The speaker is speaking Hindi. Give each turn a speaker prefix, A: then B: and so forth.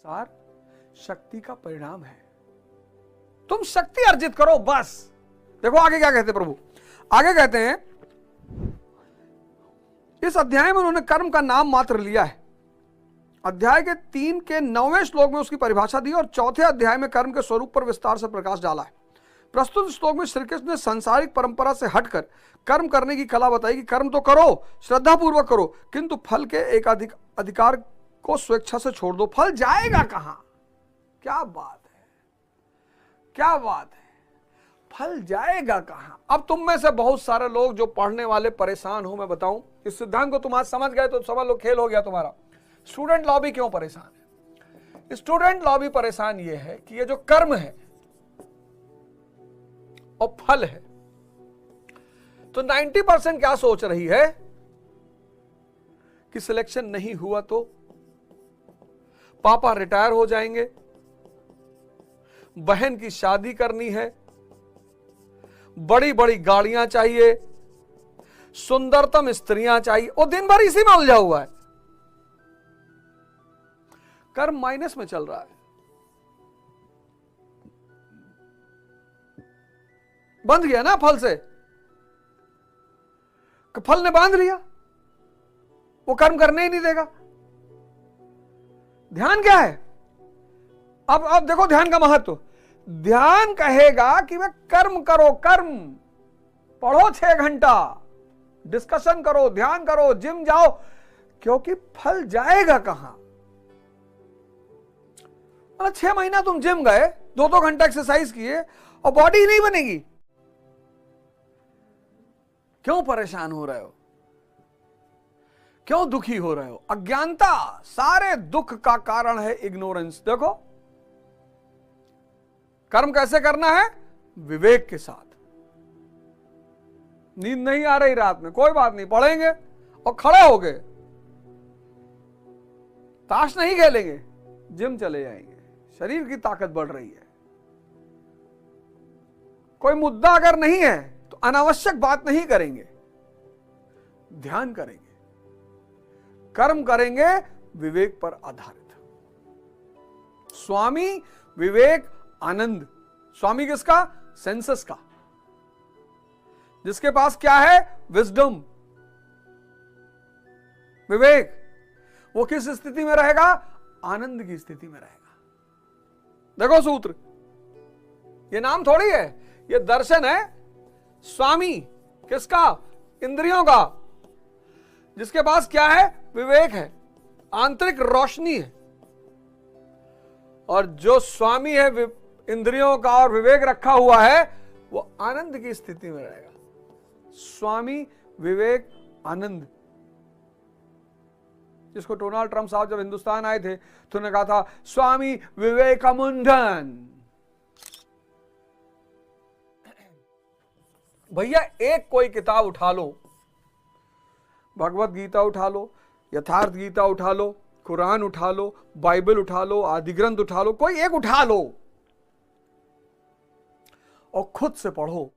A: सार शक्ति का परिणाम है। तुम शक्ति अर्जित करो बस। देखो आगे क्या कहते प्रभु, आगे कहते हैं इस अध्याय में उन्होंने कर्म का नाम मात्र लिया है। अध्याय के 3 के 9वें श्लोक में उसकी परिभाषा दी और चौथे अध्याय में कर्म के स्वरूप पर विस्तार से प्रकाश डाला है। प्रस्तुत श्लोक में श्री कृष्ण ने सांसारिक परंपरा से हटकर कर्म करने की कला बताई कि कर्म तो करो, श्रद्धापूर्वक करो, किंतु फल के एक अधिकार को स्वेच्छा से छोड़ दो। फल जाएगा कहां? क्या बात है, क्या बात है, फल जाएगा कहां? अब तुम में से बहुत सारे लोग जो पढ़ने वाले परेशान हो, मैं बताऊं इस सिद्धांत को तुम आज समझ गए तो समझ लो खेल हो गया तुम्हारा। स्टूडेंट लॉबी क्यों परेशान है? स्टूडेंट लॉबी परेशान ये है कि ये जो कर्म है और फल है, तो 90% क्या सोच रही है कि सिलेक्शन नहीं हुआ तो पापा रिटायर हो जाएंगे, बहन की शादी करनी है, बड़ी बड़ी गाड़ियां चाहिए, सुंदरतम स्त्रियां चाहिए, और दिन भर इसी में उलझा हुआ है। कर्म माइनस में चल रहा है, बंध गया ना फल से, फल ने बांध लिया, वो कर्म करने ही नहीं देगा। ध्यान क्या है? अब देखो ध्यान का महत्व। ध्यान कहेगा कि मैं कर्म करो, कर्म पढ़ो 6 घंटा, डिस्कशन करो, ध्यान करो, जिम जाओ, क्योंकि फल जाएगा कहां? 6 महीना तुम जिम गए, 2-2 घंटा एक्सरसाइज किए और बॉडी ही नहीं बनेगी। क्यों परेशान हो रहे हो? क्यों दुखी हो रहे हो? अज्ञानता सारे दुख का कारण है, इग्नोरेंस। देखो कर्म कैसे करना है? विवेक के साथ। नींद नहीं आ रही रात में, कोई बात नहीं, पढ़ेंगे और खड़े हो गए, ताश नहीं खेलेंगे, जिम चले जाएंगे, शरीर की ताकत बढ़ रही है। कोई मुद्दा अगर नहीं है तो अनावश्यक बात नहीं करेंगे, ध्यान करेंगे, कर्म करेंगे विवेक पर आधारित। स्वामी विवेक आनंद। स्वामी किसका? सेंसस का, जिसके पास क्या है? विजडम, विवेक। वो किस स्थिति में रहेगा? आनंद की स्थिति में रहेगा। देखो सूत्र, ये नाम थोड़ी है, ये दर्शन है। स्वामी किसका? इंद्रियों का, जिसके पास क्या है? विवेक है, आंतरिक रोशनी है। और जो स्वामी है इंद्रियों का और विवेक रखा हुआ है, वो आनंद की स्थिति में रहेगा। स्वामी विवेक आनंद, जिसको डोनाल्ड ट्रंप साहब जब हिंदुस्तान आए थे तो उन्होंने कहा था स्वामी विवेकानंदन। भैया एक कोई किताब उठा लो, भगवत गीता उठा लो, यथार्थ गीता उठा लो, कुरान उठा लो, बाइबल उठा लो, आदि ग्रंथ उठा लो, कोई एक उठा लो और खुद से पढ़ो।